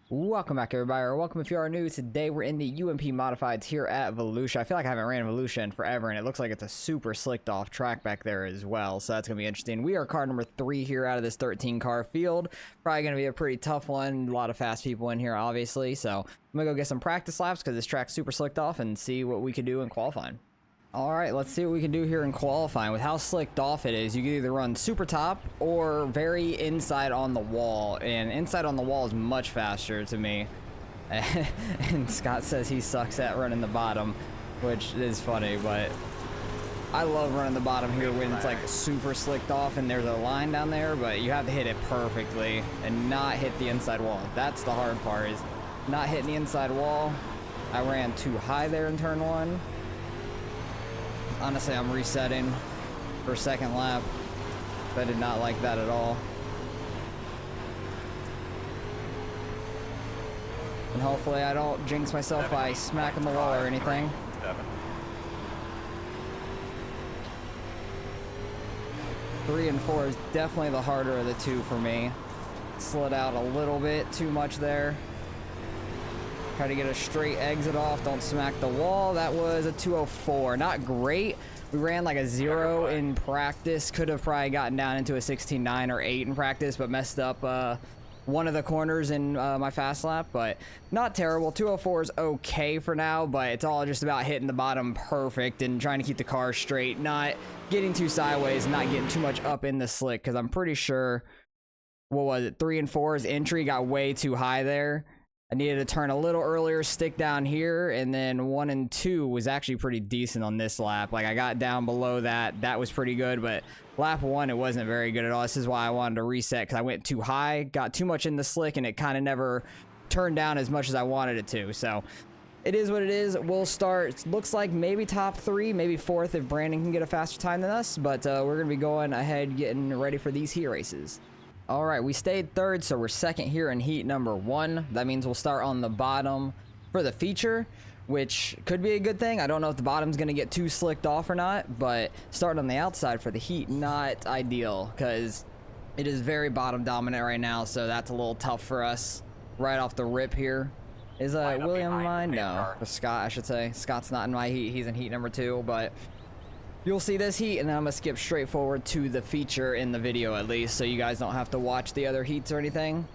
Welcome back, everybody, or welcome if you are new. Today we're in the UMP Modifieds here at Volusia. I feel like I haven't ran Volusia in forever, and it looks like it's a super slicked off track back there as well, so that's going to be interesting. We are car number 3 here out of this 13 car field. Probably going to be a pretty tough one. A lot of fast people in here, obviously, so I'm going to go get some practice laps because this track's super slicked off and see what we can do in qualifying. Alright, let's see what we can do here in qualifying. With how slicked off it is, you can either run super top or very inside on the wall. And inside on the wall is much faster to me. And Scott says he sucks at running the bottom, which is funny, but I love running the bottom here when it's like super slicked off and there's a line down there, but you have to hit it perfectly and not hit the inside wall. That's the hard part, is not hitting the inside wall. I ran too high there in turn 1. Honestly, I'm resetting for second lap. I did not like that at all. And hopefully I don't jinx myself by smacking the wall or anything. 3 and 4 is definitely the harder of the two for me. Slid out a little bit too much there. Try to get a straight exit off, don't smack the wall. That was a 204. Not great. We ran like a 0 in practice. Could have probably gotten down into a 16.9 or 8 in practice, but messed up one of the corners in my fast lap, but not terrible. 204 is okay for now, but it's all just about hitting the bottom perfect and trying to keep the car straight, not getting too sideways, not getting too much up in the slick, because I'm pretty sure, what was it, 3 and 4's entry got way too high there. I needed to turn a little earlier, stick down here, and then 1 and 2 was actually pretty decent on this lap. Like, I got down below that. That was pretty good, but lap 1, it wasn't very good at all. This is why I wanted to reset, because I went too high, got too much in the slick, and it kind of never turned down as much as I wanted it to. So, it is what it is. We'll start, it looks like maybe top 3, maybe 4th if Brandon can get a faster time than us, but we're going to be going ahead, getting ready for these heat races. Alright, we stayed 3rd, so we're 2nd here in heat number 1. That means we'll start on the bottom for the feature, which could be a good thing. I don't know if the bottom's going to get too slicked off or not, but starting on the outside for the heat, not ideal, because it is very bottom dominant right now, so that's a little tough for us right off the rip here. Is William in mine? No, or Scott, I should say. Scott's not in my heat, he's in heat number 2, but you'll see this heat, and then I'm going to skip straight forward to the feature in the video at least, so you guys don't have to watch the other heats or anything.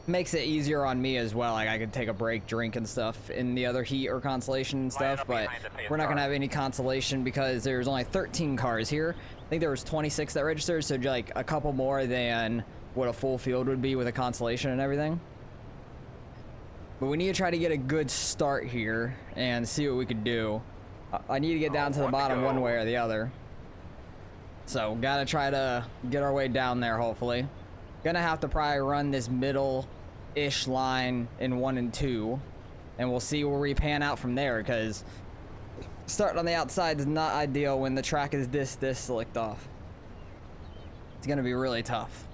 Makes it easier on me as well. Like, I could take a break, drink and stuff in the other heat or consolation and stuff, but we're not going to have any consolation because there's only 13 cars here. I think there was 26 that registered, so like a couple more than what a full field would be with a consolation and everything. But we need to try to get a good start here and see what we could do. I need to get down to the bottom one way or the other. So, gotta try to get our way down there, hopefully. Gonna have to probably run this middle-ish line in 1 and 2. And we'll see where we pan out from there, because starting on the outside is not ideal when the track is this slicked off. It's gonna be really tough.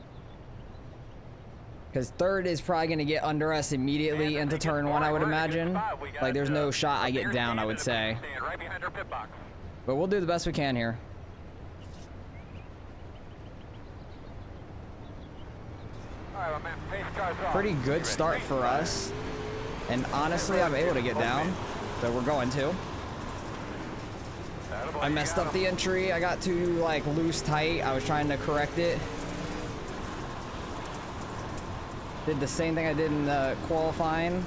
Because 3rd is probably going to get under us immediately into turn 1, I would imagine. Like, there's no shot I get down, I would say. But we'll do the best we can here. Pretty good start for us. And honestly, I'm able to get down. So we're going to. I messed up the entry. I got too, like, loose tight. I was trying to correct it. Did the same thing I did in the qualifying.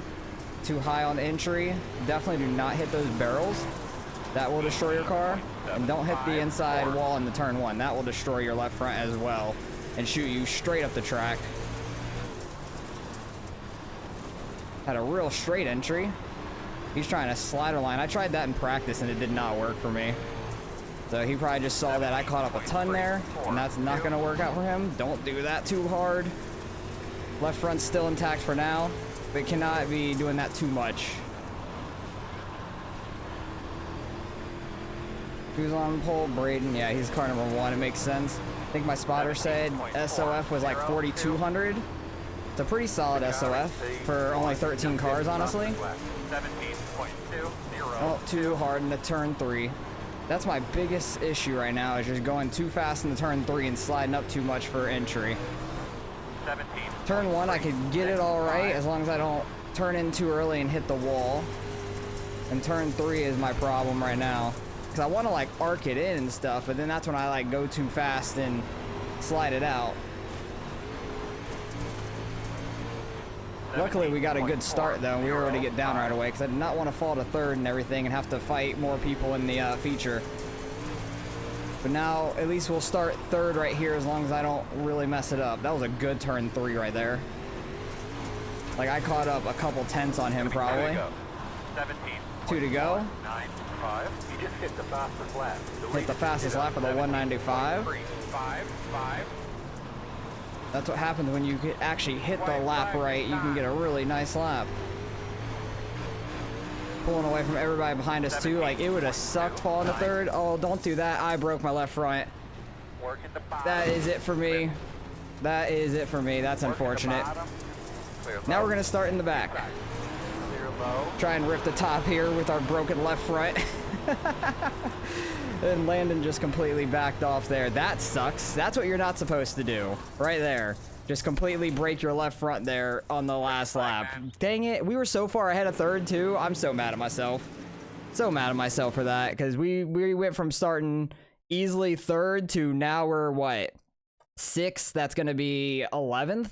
Too high on entry. Definitely do not hit those barrels. That will destroy your car. And don't hit the inside wall in the turn 1. That will destroy your left front as well and shoot you straight up the track. Had a real straight entry. He's trying a slider line. I tried that in practice and it did not work for me. So he probably just saw that I caught up a ton there, and that's not going to work out for him. Don't do that too hard. Left front's still intact for now, but cannot be doing that too much. Who's on pole? Braden. Yeah, he's car number 1. It makes sense. I think my spotter said SOF was like 4,200. It's a pretty solid SOF for only 13 cars, honestly. Oh, too hard in the turn 3. That's my biggest issue right now, is just going too fast in the turn 3 and sliding up too much for entry. Turn 1, I could get it all right as long as I don't turn in too early and hit the wall. And turn 3 is my problem right now. Because I want to like arc it in and stuff, but then that's when I like go too fast and slide it out. Luckily we got a good start though, and we were able to get down right away because I did not want to fall to 3rd and everything and have to fight more people in the feature. But now at least we'll start 3rd right here as long as I don't really mess it up. That was a good turn 3 right there. Like I caught up a couple tenths on him probably. 2 to go. 9-5. You just hit the fastest lap. Hit the fastest lap of the 195. 5-5. That's what happens when you actually hit the lap right. You can get a really nice lap. Pulling away from everybody behind us too. Like it would have sucked falling to 3rd. Oh, don't do that. I broke my left front. That is it for me. That is it for me. That's unfortunate. Now we're gonna start in the back. Try and rip the top here with our broken left front. And Landon just completely backed off there. That sucks. That's what you're not supposed to do. Right there. Just completely break your left front there on the last lap. Dang it. We were so far ahead of 3rd too. I'm so mad at myself. So mad at myself for that. Because we went from starting easily 3rd to now we're what? 6th. That's going to be 11th.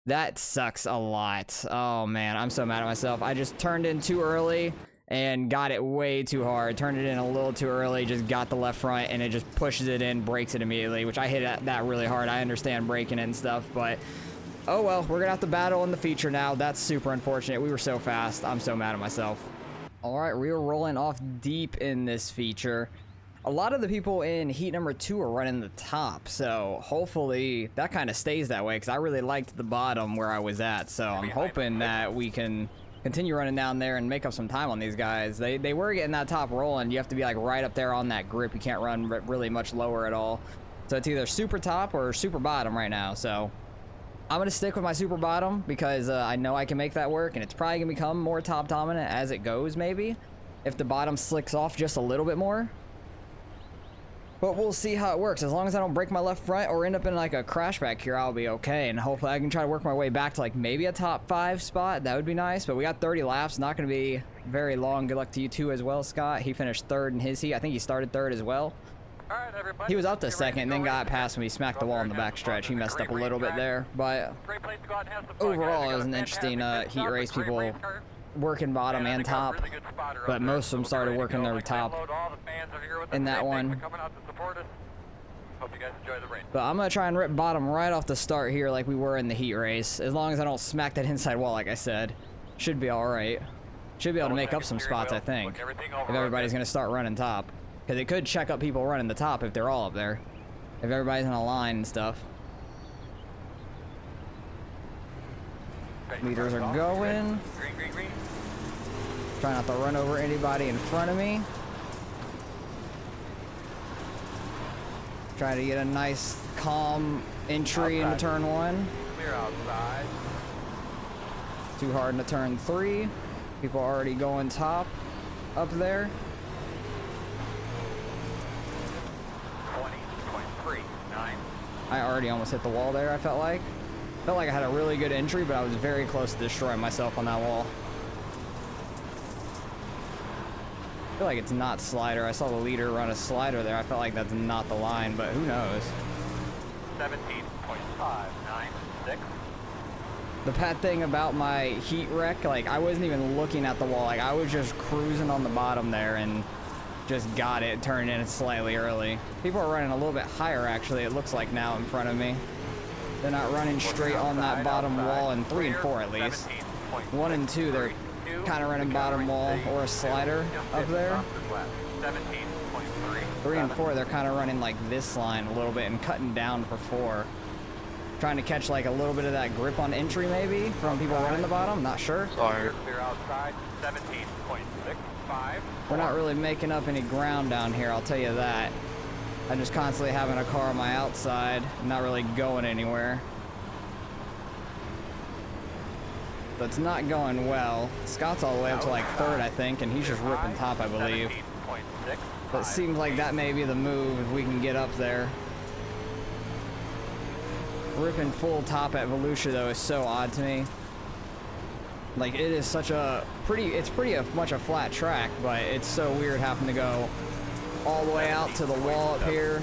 That sucks a lot. Oh man, I'm so mad at myself. I just turned in too early and got it way too hard. Turned it in a little too early, just got the left front and it just pushes it in, breaks it immediately, which I hit that really hard. I understand braking it and stuff, but oh well, we're gonna have to battle in the feature now. That's super unfortunate. We were so fast. I'm so mad at myself. All right, we were rolling off deep in this feature. A lot of the people in heat number 2 are running the top, so hopefully that kind of stays that way because I really liked the bottom where I was at, so I'm hoping that we can continue running down there and make up some time on these guys. They were getting that top rolling. You have to be like right up there on that grip. You can't run really much lower at all. So it's either super top or super bottom right now, so I'm going to stick with my super bottom because I know I can make that work, and it's probably going to become more top dominant as it goes maybe, if the bottom slicks off just a little bit more. But we'll see how it works. As long as I don't break my left front or end up in like a crash back here, I'll be okay. And hopefully I can try to work my way back to like maybe a top 5 spot. That would be nice. But we got 30 laps. Not going to be very long. Good luck to you too as well, Scott. He finished 3rd in his heat. I think he started 3rd as well. All right, everybody. He was up to 2nd and then got past me. Smacked the wall in the back stretch. He messed up a little bit there. But overall, it was an interesting heat race. People working bottom and top, but most of them started working their top in that one. But I'm gonna try and rip bottom right off the start here like we were in the heat race. As long as I don't smack that inside wall like I said, should be all right. Should be able to make up some spots, I think, if everybody's gonna start running top, because it could check up people running the top if they're all up there, if everybody's in a line and stuff. Leaders are going. Try not to run over anybody in front of me. Try to get a nice, calm entry into turn 1. Clear outside. Too hard into turn 3. People are already going top up there. 20.39. I already almost hit the wall there, I felt like. Felt like I had a really good entry, but I was very close to destroying myself on that wall. I feel like it's not slider. I saw the leader run a slider there. I felt like that's not the line, but who knows? 17.596. The bad thing about my heat wreck, like I wasn't even looking at the wall. Like I was just cruising on the bottom there and just got it, turned in slightly early. People are running a little bit higher actually, it looks like now in front of me. They're not running straight on that bottom wall in 3 and 4 at least. 1 and 2, they're kind of running bottom wall or a slider up there. 3 and 4, they're kind of running like this line a little bit and cutting down for 4. Trying to catch like a little bit of that grip on entry maybe from people running the bottom, not sure. Sorry. Clear outside, 17.65. We're not really making up any ground down here, I'll tell you that. I'm just constantly having a car on my outside, not really going anywhere. But it's not going well. Scott's all the way up to like 3rd, I think, and he's just ripping top, I believe. But it seems like that may be the move if we can get up there. Ripping full top at Volusia though is so odd to me. Like, it is such a it's pretty much a flat track, but it's so weird having to go all the way out to the wall up here.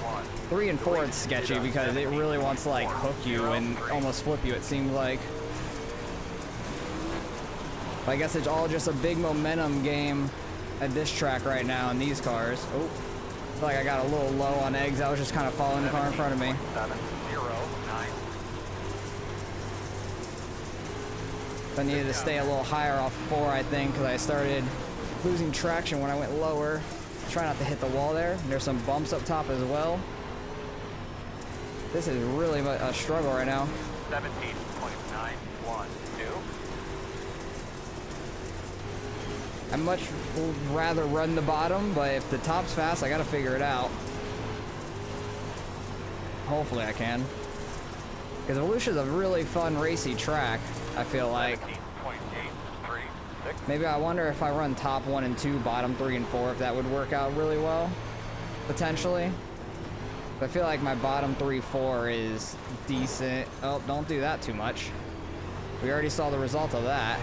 3 and 4 it's sketchy because it really wants to like hook you and almost flip you, it seems like. But I guess it's all just a big momentum game at this track right now in these cars. Oh, I feel like I got a little low on eggs. I was just kind of following the car in front of me. 709. I needed to stay a little higher off 4, I think, because I started losing traction when I went lower. Try not to hit the wall there. There's some bumps up top as well. This is really a struggle right now. 17.912. I'd much rather run the bottom, but if the top's fast, I gotta figure it out. Hopefully I can. Because Volusia's a really fun, racy track, I feel like. 17.836. Maybe I wonder if I run top 1 and 2, bottom 3 and 4, if that would work out really well. Potentially. But I feel like my bottom 3, 4 is decent. Oh, don't do that too much. We already saw the result of that.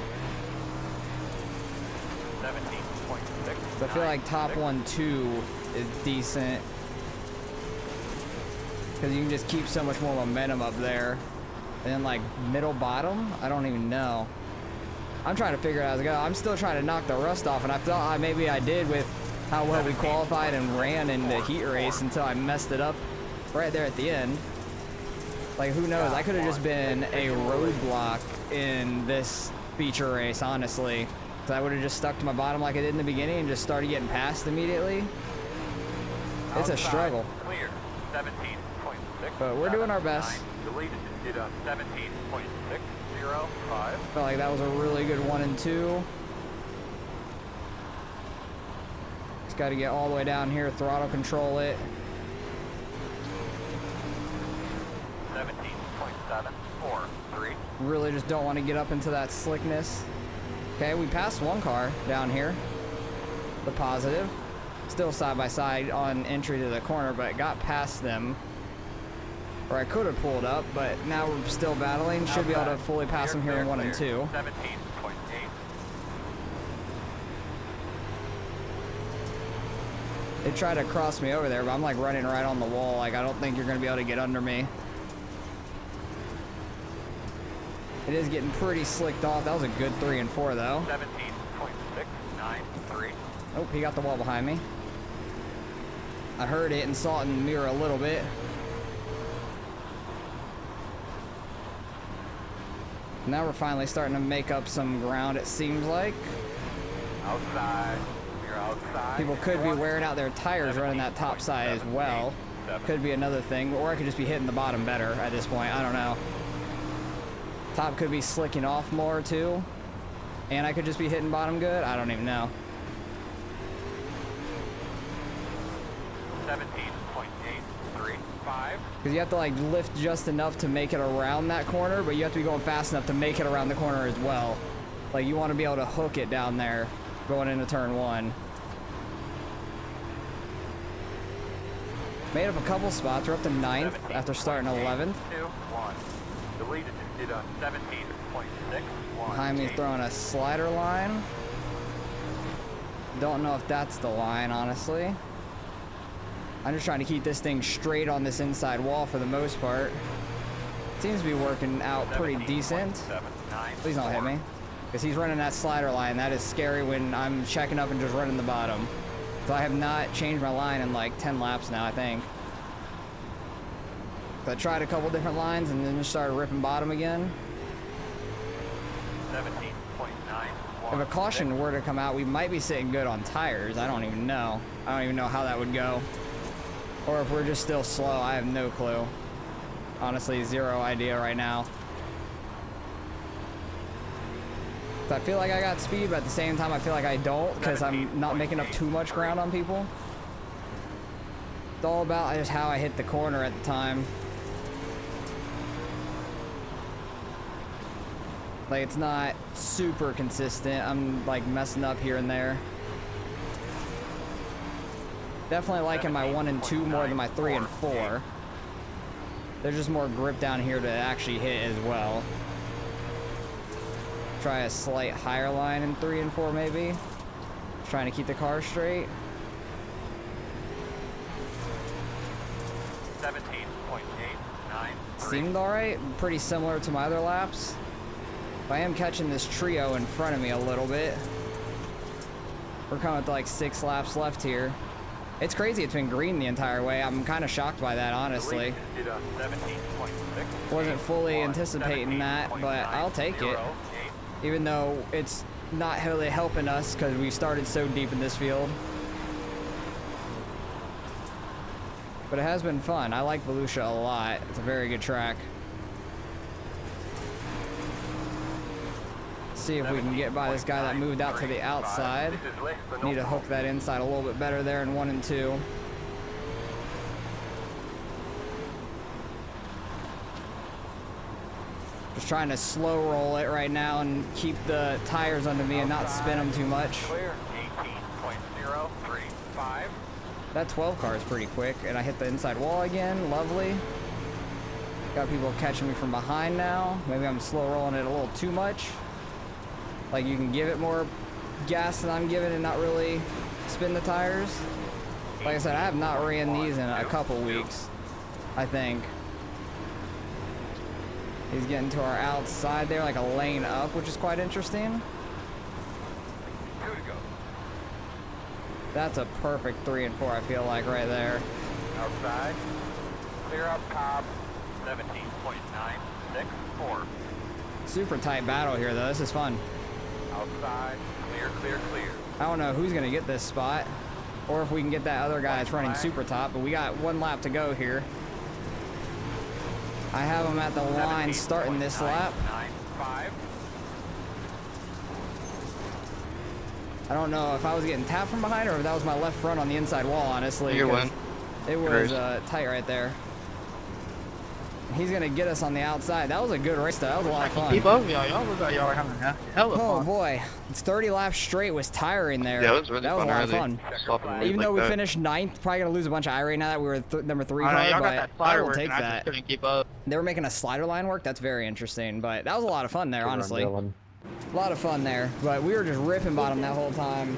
17.6. So I feel like top 1, 2 is decent. Because you can just keep so much more momentum up there. And then like middle bottom, I don't even know. I'm trying to figure it out as I go. I'm still trying to knock the rust off, and I thought maybe I did with how well we qualified and ran in the heat race until I messed it up right there at the end. Like, who knows? I could have just been a roadblock in this feature race, honestly. So I would have just stuck to my bottom like I did in the beginning and just started getting passed immediately. It's a struggle. Clear. 17.6. But we're doing our best. Deleted. Did a 17.605. Felt like that was a really good 1 and 2. Just got to get all the way down here, throttle control it. 17.743. Really just don't want to get up into that slickness. Okay, we passed one car down here. The positive. Still side by side on entry to the corner, but got past them. Or I could have pulled up, but now we're still battling. Should be able to fully pass them here in 1 and 2. 17.8. They tried to cross me over there, but I'm like running right on the wall. Like, I don't think you're going to be able to get under me. It is getting pretty slicked off. That was a good 3 and 4, though. 17.693. Oh, he got the wall behind me. I heard it and saw it in the mirror a little bit. Now we're finally starting to make up some ground, it seems like. Outside. You're outside. People could be wearing out their tires running that top side as well. Could be another thing. Or I could just be hitting the bottom better at this point. I don't know. Top could be slicking off more too. And I could just be hitting bottom good. I don't even know. 17.835. Because you have to like lift just enough to make it around that corner, but you have to be going fast enough to make it around the corner as well. Like, you want to be able to hook it down there going into turn 1. Made up a couple spots. We're up to 9th after starting 11th. 2-1. Deleted. Did a 17.612. Behind me throwing a slider line. Don't know if that's the line, honestly. I'm just trying to keep this thing straight on this inside wall for the most part. Seems to be working out pretty decent. Please don't hit me. Because he's running that slider line. That is scary when I'm checking up and just running the bottom. So I have not changed my line in like 10 laps now, I think. So I tried a couple different lines and then just started ripping bottom again. 17.9. If a caution were to come out, we might be sitting good on tires. I don't even know. I don't even know how that would go. Or if we're just still slow, I have no clue. Honestly, zero idea right now. So I feel like I got speed, but at the same time I feel like I don't, because I'm not making up too much ground on people. It's all about just how I hit the corner at the time. Like, it's not super consistent. I'm like messing up here and there. Definitely liking my 1 and 2 more than my 3 and 4. There's just more grip down here to actually hit as well. Try a slight higher line in 3 and 4 maybe. Trying to keep the car straight. 17.893. Seemed alright. Pretty similar to my other laps. But I am catching this trio in front of me a little bit. We're coming with like 6 laps left here. It's crazy it's been green the entire way. I'm kind of shocked by that, honestly. Wasn't fully anticipating that, but I'll take it. Even though it's not really helping us because we started so deep in this field. But it has been fun. I like Volusia a lot. It's a very good track. See if we can get by this guy that moved out to the outside. Need to hook that inside a little bit better there in 1 and 2. Just trying to slow roll it right now and keep the tires under me and not spin them too much. Clear 18.035. That 12 car is pretty quick, and I hit the inside wall again. Lovely. Got people catching me from behind now. Maybe I'm slow rolling it a little too much. Like you can give it more gas than I'm giving and not really spin the tires. Like I said, I have not ran these in a couple weeks, I think. He's getting to our outside there, like a lane up, which is quite interesting. 2 to go. That's a perfect 3 and 4, I feel like, right there. Outside. Clear up top. 17.964. Super tight battle here, though. This is fun. Outside. Clear, clear, clear. I don't know who's going to get this spot, or if we can get that other guy that's running super top, but we got 1 lap to go here. I have him at the line starting this lap. 95. I don't know if I was getting tapped from behind or if that was my left front on the inside wall, honestly. You win. It was tight right there. He's going to get us on the outside. That was a good race, though. That was a lot of fun. Keep up, y'all. Y'all were having a hell of Oh, fun. boy. It's 30 laps straight was tiring there. Yeah, it was really that was fun a lot of early. fun. Even though we finished 9th, probably going to lose a bunch of irate now that we were number 3 car, y'all got but that I slider will working. take I that. just couldn't keep up. They were making a slider line work. That's very interesting, but that was a lot of fun there, honestly. A lot of fun there, but we were just ripping bottom that whole time.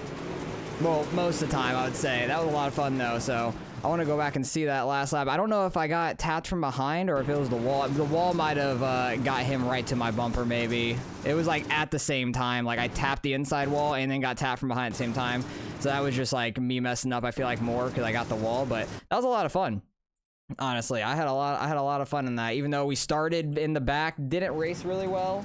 Well, most of the time, I would say. That was a lot of fun, though, so I want to go back and see that last lap. I don't know if I got tapped from behind or if it was the wall. The wall might have got him right to my bumper, maybe. It was, like, at the same time. Like, I tapped the inside wall and then got tapped from behind at the same time. So that was just, like, me messing up, I feel like, more because I got the wall. But that was a lot of fun. Honestly, I had a lot of fun in that. Even though we started in the back, didn't race really well.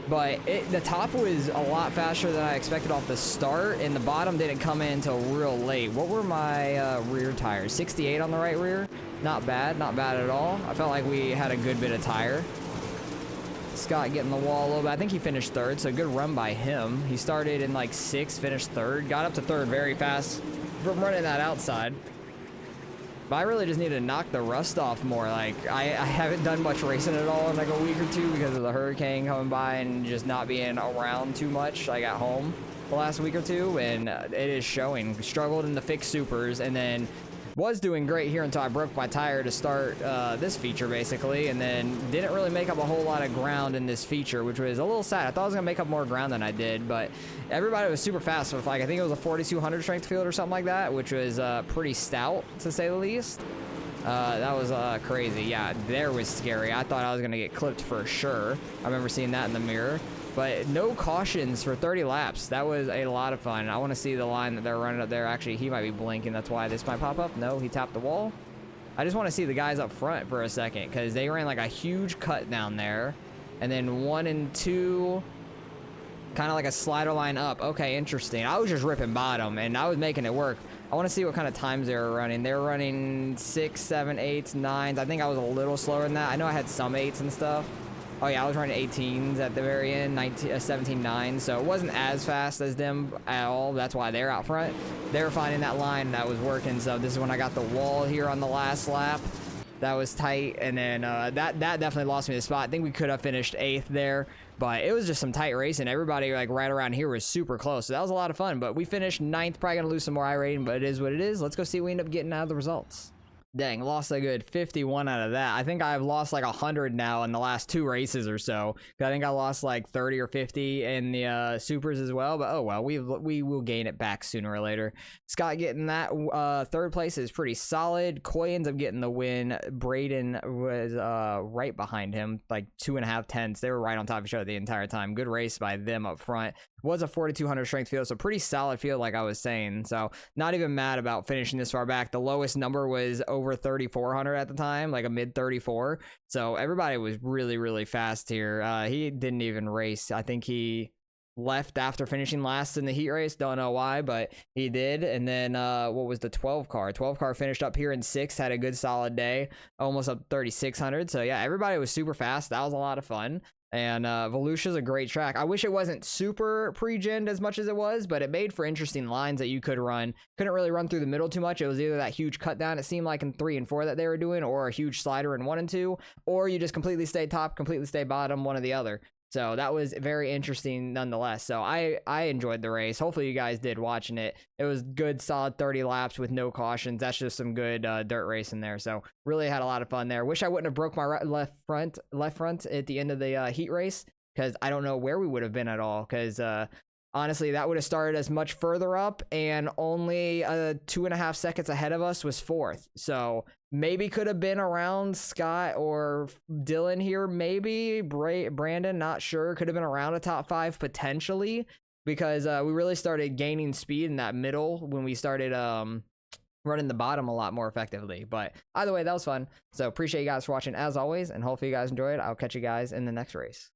But the top was a lot faster than I expected off the start, and the bottom didn't come in until real late. What were my rear tires? 68 on the right rear? Not bad at all. I felt like we had a good bit of tire. Scott getting the wall a little bit. I think he finished 3rd, so good run by him. He started in like 6th, finished 3rd. Got up to 3rd very fast from running that outside. But I really just need to knock the rust off more. Like, I haven't done much racing at all in like a week or two because of the hurricane coming by and just not being around too much. I got home the last week or two, and it is showing. Struggled in the fixed supers, and then was doing great here until I broke my tire to start this feature, basically, and then didn't really make up a whole lot of ground in this feature, which was a little sad. I thought I was going to make up more ground than I did, but everybody was super fast with, like, I think it was a 4,200 strength field or something like that, which was pretty stout, to say the least. That was crazy. Yeah, there was scary. I thought I was going to get clipped for sure. I remember seeing that in the mirror. But no cautions for 30 laps. That was a lot of fun. I want to see the line that they're running up there. Actually, he might be blinking. That's why this might pop up. No, he tapped the wall. I just want to see the guys up front for a second because they ran like a huge cut down there. And then 1 and 2, kind of like a slider line up. Okay, interesting. I was just ripping bottom, and I was making it work. I want to see what kind of times they were running. They were running 6, 7, 8s, 9s. I think I was a little slower than that. I know I had some 8s and stuff. Oh yeah, I was running 18s at the very end, 17.9, so it wasn't as fast as them at all. That's why they're out front. They were finding that line that was working, so this is when I got the wall here on the last lap. That was tight, and then that definitely lost me the spot. I think we could have finished 8th there, but it was just some tight racing. Everybody like right around here was super close, so that was a lot of fun. But we finished 9th, probably gonna lose some more I rating, but it is what it is. Let's go see what we end up getting out of the results. Dang, lost a good 51 out of that. I think I've lost like 100 now in the last 2 races or so. I think I lost like 30 or 50 in the supers as well. But oh well, we will gain it back sooner or later. Scott getting that third place is pretty solid. Coy ends up getting the win. Braden was right behind him, like 2.5 tenths. They were right on top of each other the entire time. Good race by them up front. Was a 4,200 strength field, so pretty solid field, like I was saying. So not even mad about finishing this far back. The lowest number was over 3,400 at the time, like a mid 34. So everybody was really fast here. He didn't even race. I think he left after finishing last in the heat race. Don't know why, but he did. And then what was the 12 car? 12 car finished up here in 6th, had a good solid day, almost up 3,600. So yeah, everybody was super fast. That was a lot of fun. And Volusia's a great track. I wish it wasn't super pre-genned as much as it was, but it made for interesting lines that you could run. Couldn't really run through the middle too much. It was either that huge cut down, it seemed like in 3 and 4 that they were doing, or a huge slider in 1 and 2, or you just completely stay top, completely stay bottom, one or the other. So that was very interesting nonetheless. So I enjoyed the race. Hopefully you guys did watching it. It was good, solid 30 laps with no cautions. That's just some good dirt racing there. So really had a lot of fun there. Wish I wouldn't have broke my left front at the end of the heat race, because I don't know where we would have been at all. Because honestly, that would have started us much further up, and only 2.5 seconds ahead of us was 4th. So maybe could have been around Scott or Dylan here. Maybe Brandon, not sure. Could have been around a top 5 potentially, because we really started gaining speed in that middle when we started running the bottom a lot more effectively. But either way, that was fun. So appreciate you guys for watching as always, and hopefully you guys enjoyed. I'll catch you guys in the next race.